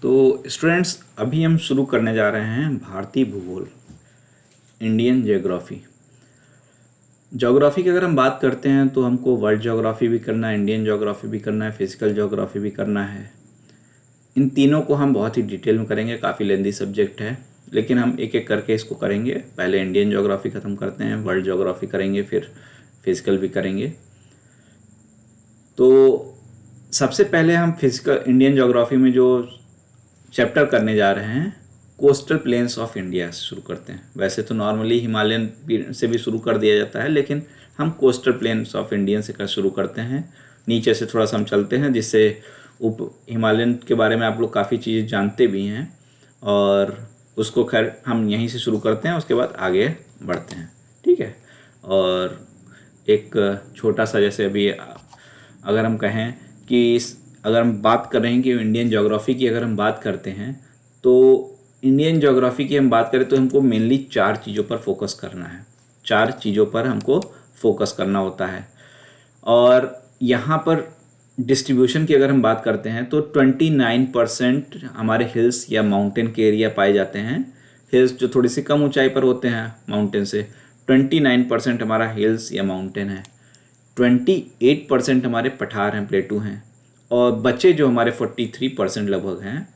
तो स्टूडेंट्स अभी हम शुरू करने जा रहे हैं भारतीय भूगोल, इंडियन ज्योग्राफी। ज्योग्राफी की अगर हम बात करते हैं तो हमको वर्ल्ड ज्योग्राफी भी करना है, इंडियन ज्योग्राफी भी करना है, फिजिकल ज्योग्राफी भी करना है। इन तीनों को हम बहुत ही डिटेल में करेंगे, काफ़ी लेंदी सब्जेक्ट है, लेकिन हम एक एक करके इसको करेंगे। पहले इंडियन ज्योग्राफी ख़त्म करते हैं, वर्ल्ड ज्योग्राफी करेंगे, फिर फिजिकल भी करेंगे। तो सबसे पहले हम फिजिकल इंडियन ज्योग्राफी में जो चैप्टर करने जा रहे हैं, कोस्टल प्लेन्स ऑफ इंडिया से शुरू करते हैं। वैसे तो नॉर्मली हिमालयन से भी शुरू कर दिया जाता है, लेकिन हम कोस्टल प्लेन्स ऑफ इंडियन से शुरू करते हैं। नीचे से थोड़ा सा हम चलते हैं, जिससे हिमालयन के बारे में आप लोग काफ़ी चीज़ें जानते भी हैं, और उसको खैर हम यहीं से शुरू करते हैं, उसके बाद आगे बढ़ते हैं। ठीक है। और एक छोटा सा, जैसे अभी अगर हम कहें कि अगर हम बात कर रहे हैं कि इंडियन ज्योग्राफी की अगर हम बात करते हैं, तो इंडियन ज्योग्राफी की हम बात करें तो हमको मेनली 4 चीज़ों पर फोकस करना है। 4 चीज़ों पर हमको फोकस करना होता है। और यहाँ पर डिस्ट्रीब्यूशन की अगर हम बात करते हैं तो 29% हमारे हिल्स या माउंटेन के एरिया पाए जाते हैं। हिल्स जो थोड़ी सी कम ऊंचाई पर होते हैं माउंटेन से, 29% हमारा हिल्स या माउंटेन है। 28% हमारे पठार हैं, प्लेटू हैं, और बचे जो हमारे 43% लगभग हैं,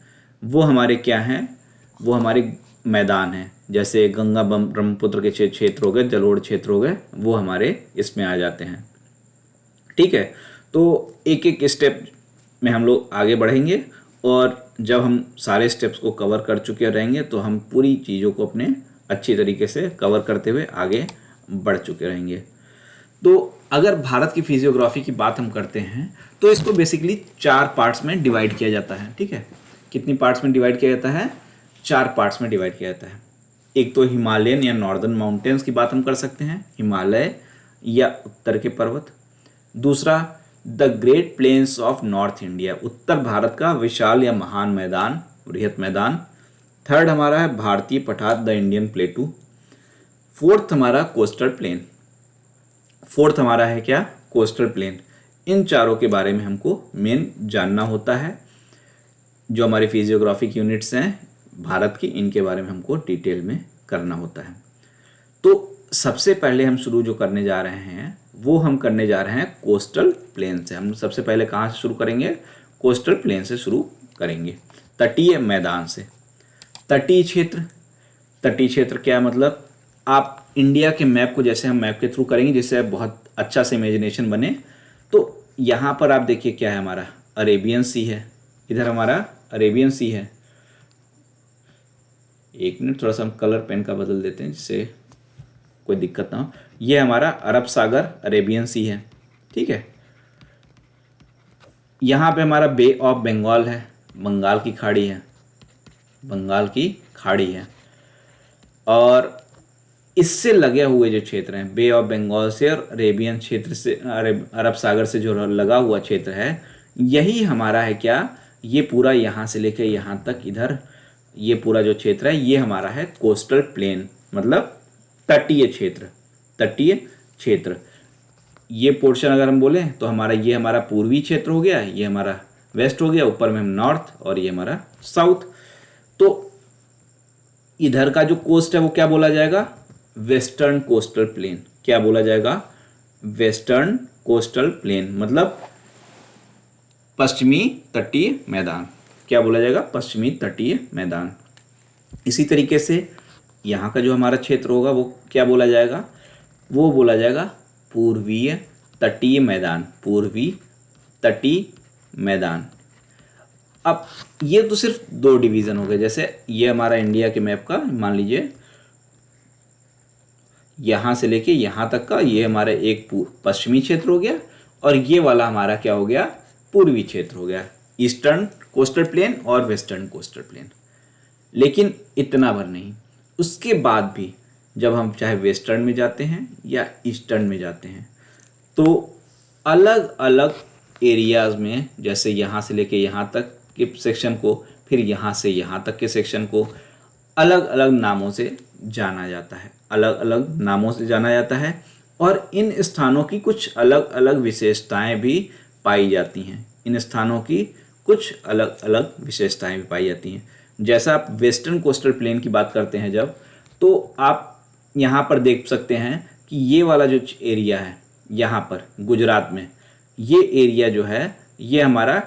वो हमारे क्या हैं, वो हमारे मैदान हैं। जैसे गंगा ब्रह्मपुत्र के क्षेत्र हो गए, जलोढ़ क्षेत्र हो गए, वो हमारे इसमें आ जाते हैं। ठीक है। तो एक एक स्टेप में हम लोग आगे बढ़ेंगे, और जब हम सारे स्टेप्स को कवर कर चुके रहेंगे तो हम पूरी चीज़ों को अपने अच्छी तरीके से कवर करते हुए आगे बढ़ चुके रहेंगे। तो अगर भारत की फिजियोग्राफी की बात हम करते हैं तो इसको बेसिकली 4 पार्ट्स में डिवाइड किया जाता है। ठीक है। कितनी पार्ट्स में डिवाइड किया जाता है? 4 पार्ट्स में डिवाइड किया जाता है। एक तो हिमालयन या नॉर्दर्न माउंटेन्स की बात हम कर सकते हैं, हिमालय या उत्तर के पर्वत। दूसरा, the great plains of north India, उत्तर भारत का विशाल या महान मैदान, बृहत मैदान। थर्ड हमारा है भारतीय पठार, द इंडियन प्लेटू। फोर्थ हमारा कोस्टल प्लेन। फोर्थ हमारा है क्या? Coastal plain. इन चारों के बारे में हमको मेन जानना होता है। जो हमारी फिजियोग्राफी की यूनिट्स हैं भारत की, इनके बारे में हमको डिटेल में करना होता है। तो सबसे पहले हम शुरू जो करने जा रहे हैं वो हम करने जा रहे हैं कोस्टल प्लेन से। हम सबसे पहले कहाँ से शुरू करेंगे? कोस्टल प्लेन से शुरू करेंगे, तटीय मैदान से। तटीय क्षेत्र, तटीय क्षेत्र क्या मतलब? आप इंडिया के मैप को जैसे हम मैप के थ्रू करेंगे, जिससे बहुत अच्छा से इमेजिनेशन बने, तो यहाँ पर आप देखिए क्या है, हमारा अरेबियन सी है, इधर हमारा अरेबियन सी है। एक मिनट, थोड़ा सा हम कलर पेन का बदल देते हैं जिससे कोई दिक्कत ना हो। ये हमारा अरब सागर, अरेबियन सी है। ठीक है। यहाँ पे हमारा बे ऑफ बंगाल है, बंगाल की खाड़ी है, बंगाल की खाड़ी है। और इससे लगे हुए जो क्षेत्र हैं, बे ऑफ बंगाल से और अरेबियन क्षेत्र से, अरब सागर से जो लगा हुआ क्षेत्र है, यही हमारा है क्या? ये पूरा यहाँ से लेके यहाँ तक, इधर ये पूरा जो क्षेत्र है, ये हमारा है कोस्टल प्लेन, मतलब तटीय क्षेत्र। तटीय क्षेत्र, ये पोर्शन अगर हम बोलें तो हमारा ये हमारा पूर्वी क्षेत्र हो गया, ये हमारा वेस्ट हो गया, ऊपर में हम नॉर्थ, और ये हमारा साउथ। तो इधर का जो कोस्ट है वो क्या बोला जाएगा? Western coastal plain. क्या बोला जाएगा? वेस्टर्न कोस्टल प्लेन, मतलब पश्चिमी तटीय मैदान। क्या बोला जाएगा? पश्चिमी तटीय मैदान। इसी तरीके से यहाँ का जो हमारा क्षेत्र होगा वो क्या बोला जाएगा? वो बोला जाएगा पूर्वीय तटीय मैदान, पूर्वी तटीय मैदान। अब ये तो सिर्फ 2 डिवीज़न हो गए। जैसे ये हमारा इंडिया के मैप का, मान लीजिए यहाँ से लेके यहाँ तक का, ये हमारा एक पश्चिमी क्षेत्र हो गया, और ये वाला हमारा क्या हो गया? पूर्वी क्षेत्र हो गया, ईस्टर्न कोस्टल प्लेन और वेस्टर्न कोस्टल प्लेन। लेकिन इतना भर नहीं, उसके बाद भी जब हम चाहे वेस्टर्न में जाते हैं या ईस्टर्न में जाते हैं, तो अलग अलग एरियाज़ में, जैसे यहाँ से लेके यहाँ तक के सेक्शन को, फिर यहाँ से यहाँ तक के सेक्शन को अलग अलग नामों से जाना जाता है, अलग अलग नामों से जाना जाता है। और इन स्थानों की कुछ अलग अलग विशेषताएं भी पाई जाती हैं। इन स्थानों की कुछ अलग अलग विशेषताएं भी पाई जाती हैं। जैसा आप वेस्टर्न कोस्टल प्लेन की बात करते हैं जब, तो आप यहाँ पर देख सकते हैं कि ये वाला जो एरिया है यहाँ पर गुजरात में, ये एरिया जो है ये हमारा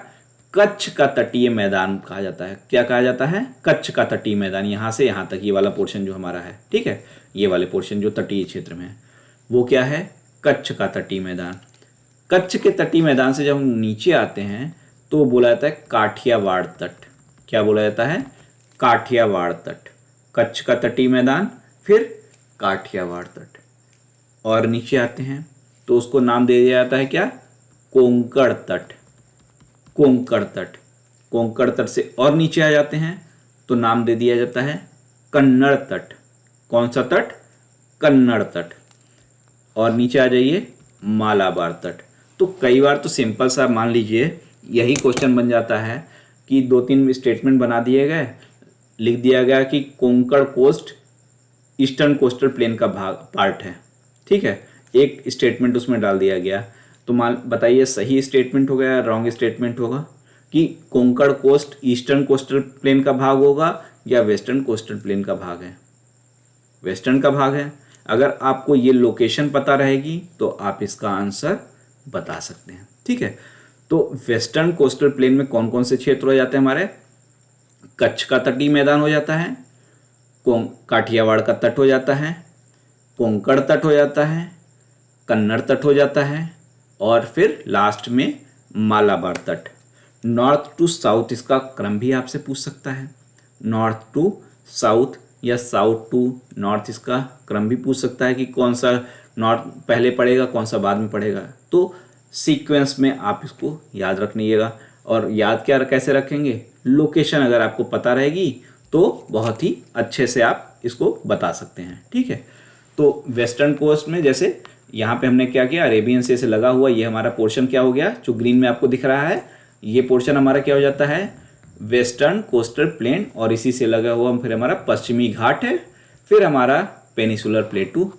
कच्छ का तटीय मैदान कहा जाता है। क्या कहा जाता है? कच्छ का तटीय मैदान। यहाँ से यहाँ तक ये वाला पोर्शन जो हमारा है, ठीक है, ये वाले पोर्शन जो तटीय क्षेत्र में है वो क्या है? कच्छ का तटीय मैदान। कच्छ के तटीय मैदान से जब हम नीचे आते हैं तो बोला जाता है काठियावाड़ तट। क्या बोला जाता है? काठियावाड़ तट। कच्छ का तटीय मैदान, फिर काठियावाड़ तट। और नीचे आते हैं तो उसको नाम दे दिया जाता है क्या? कोंकण तट। कोंकण तट। कोंकण तट से और नीचे आ जाते हैं तो नाम दे दिया जाता है कन्नड़ तट। कौन सा तट? कन्नड़ तट। और नीचे आ जाइए मालाबार तट। तो कई बार तो सिंपल सा मान लीजिए यही क्वेश्चन बन जाता है कि 2-3 स्टेटमेंट बना दिए गए, लिख दिया गया कि Konkan coast eastern coastal plain का भाग पार्ट है, ठीक है, एक स्टेटमेंट उसमें डाल दिया गया। तो मान बताइए सही स्टेटमेंट होगा या रॉन्ग स्टेटमेंट होगा कि Konkan coast eastern coastal plain का भाग होगा या वेस्टर्न कोस्टल प्लेन का भाग है? वेस्टर्न का भाग है। अगर आपको ये लोकेशन पता रहेगी तो आप इसका आंसर बता सकते हैं, ठीक है। तो वेस्टर्न कोस्टल प्लेन में कौन कौन से क्षेत्र हो जाते हैं हमारे? कच्छ का तटीय मैदान हो जाता है, काठियावाड़ का तट हो जाता है, कोंकण तट हो जाता है, कन्नड़ तट हो जाता है, और फिर लास्ट में मालाबार तट। नॉर्थ टू साउथ इसका क्रम भी आपसे पूछ सकता है। नॉर्थ टू साउथ या साउथ टू नॉर्थ इसका क्रम भी पूछ सकता है कि कौन सा नॉर्थ पहले पड़ेगा, कौन सा बाद में पड़ेगा। तो सीक्वेंस में आप इसको याद रखिएगा। और याद क्या कैसे रखेंगे? लोकेशन अगर आपको पता रहेगी तो बहुत ही अच्छे से आप इसको बता सकते हैं, ठीक है। तो वेस्टर्न कोस्ट में जैसे यहाँ पे हमने क्या किया, अरेबियन सी से लगा हुआ ये हमारा पोर्शन क्या हो गया, जो ग्रीन में आपको दिख रहा है, ये पोर्शन हमारा क्या हो जाता है? Western coastal plain. और इसी से लगा हुआ फिर हमारा पश्चिमी घाट है, फिर हमारा पेनिसुलर प्लेटू,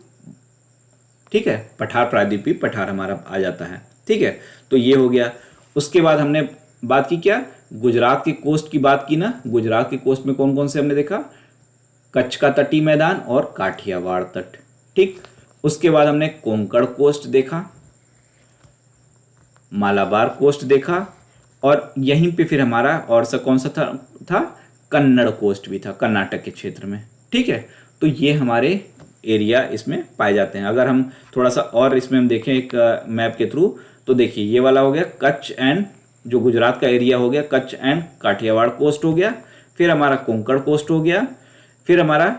ठीक है, पठार प्रायद्वीपीय पठार हमारा आ जाता है, ठीक है। तो ये हो गया। उसके बाद हमने बात की क्या? गुजरात की कोस्ट की बात की ना। गुजरात की कोस्ट में कौन कौन से हमने देखा? कच्छ का तटीय मैदान और काठियावाड़ तट, ठीक। उसके बाद हमने कोंकण कोस्ट देखा, मालाबार कोस्ट देखा, और यहीं पे फिर हमारा और सा कौन सा था कन्नड़ कोस्ट भी था, कर्नाटक के क्षेत्र में, ठीक है। तो ये हमारे एरिया इसमें पाए जाते हैं। अगर हम थोड़ा सा और इसमें हम देखें एक मैप के थ्रू, तो देखिए ये वाला हो गया कच्छ एंड जो गुजरात का एरिया हो गया, कच्छ एंड काठियावाड़ कोस्ट हो गया, फिर हमारा कोंकण कोस्ट हो गया, फिर हमारा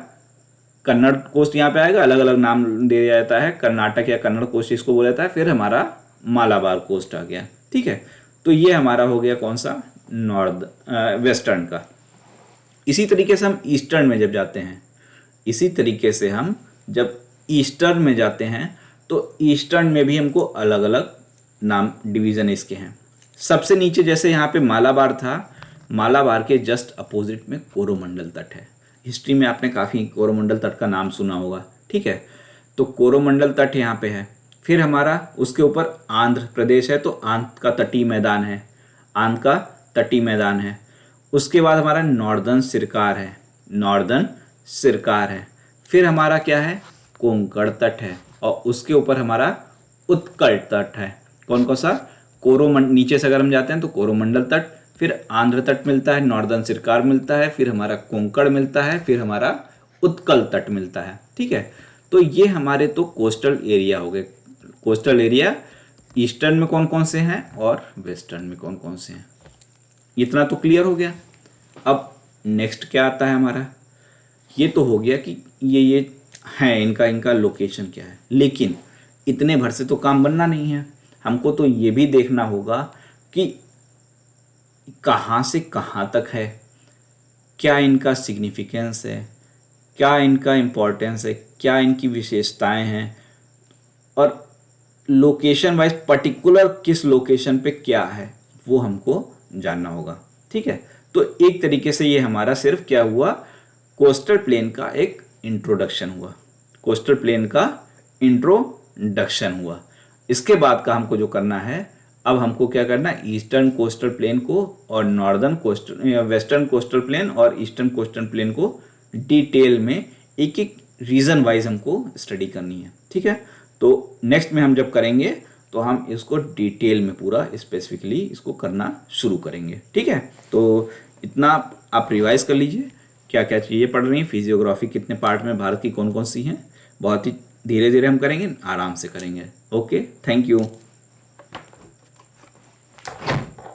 कन्नड़ कोस्ट यहाँ पे आएगा, अलग अलग नाम दे दिया जाता है, कर्नाटक या कन्नड़ कोस्ट इसको बोला जाता है, फिर हमारा मालाबार कोस्ट आ गया, ठीक है। तो ये हमारा हो गया कौन सा? नॉर्थ वेस्टर्न का। इसी तरीके से हम ईस्टर्न में जब जाते हैं, इसी तरीके से हम जब ईस्टर्न में जाते हैं तो ईस्टर्न में भी हमको अलग अलग नाम डिवीज़न इसके हैं। सबसे नीचे जैसे यहाँ पे मालाबार था, मालाबार के जस्ट अपोजिट में कोरोमंडल तट है। हिस्ट्री में आपने काफ़ी कोरोमंडल तट का नाम सुना होगा, ठीक है। तो कोरोमंडल तट यहाँ पे है। फिर हमारा उसके ऊपर आंध्र प्रदेश है, तो आंध्र का तटीय मैदान है, आंध्र का तटीय मैदान है। उसके बाद हमारा नॉर्दर्न सिरकार है, नॉर्दर्न सिरकार है। फिर हमारा क्या है? कोंकण तट है, और उसके ऊपर हमारा उत्कल तट है। कौन कौन सा? नीचे से अगर हम जाते हैं तो कोरोमंडल तट, फिर आंध्र तट मिलता है, नॉर्दर्न सिरकार मिलता है, फिर हमारा कोंकण मिलता है, फिर हमारा उत्कल तट मिलता है, ठीक है। तो ये हमारे तो कोस्टल एरिया हो गए। कोस्टल एरिया ईस्टर्न में कौन कौन से हैं और वेस्टर्न में कौन कौन से हैं, इतना तो क्लियर हो गया। अब नेक्स्ट क्या आता है हमारा? ये तो हो गया कि ये है इनका लोकेशन क्या है, लेकिन इतने भर से तो काम बनना नहीं है। हमको तो ये भी देखना होगा कि कहाँ से कहाँ तक है, क्या इनका सिग्निफिकेंस है, क्या इनका इम्पोर्टेंस है, क्या इनकी विशेषताएं हैं, और लोकेशन वाइज पर्टिकुलर किस लोकेशन पे क्या है वो हमको जानना होगा, ठीक है। तो एक तरीके से ये हमारा सिर्फ क्या हुआ? कोस्टल प्लेन का एक इंट्रोडक्शन हुआ, कोस्टल प्लेन का इंट्रोडक्शन हुआ। इसके बाद का हमको जो करना है, अब हमको क्या करना है, ईस्टर्न कोस्टल प्लेन को और northern coastal western coastal plain और ईस्टर्न कोस्टल प्लेन को डिटेल में एक एक रीजन वाइज हमको स्टडी करनी है, ठीक है। तो नेक्स्ट में हम जब करेंगे तो हम इसको डिटेल में पूरा स्पेसिफिकली इसको करना शुरू करेंगे, ठीक है। तो इतना आप रिवाइज कर लीजिए क्या क्या चीज़ें पढ़ रही हैं, फिजियोग्राफी कितने पार्ट में, भारत की कौन कौन सी हैं, बहुत ही धीरे धीरे हम करेंगे, आराम से करेंगे। Okay, thank you.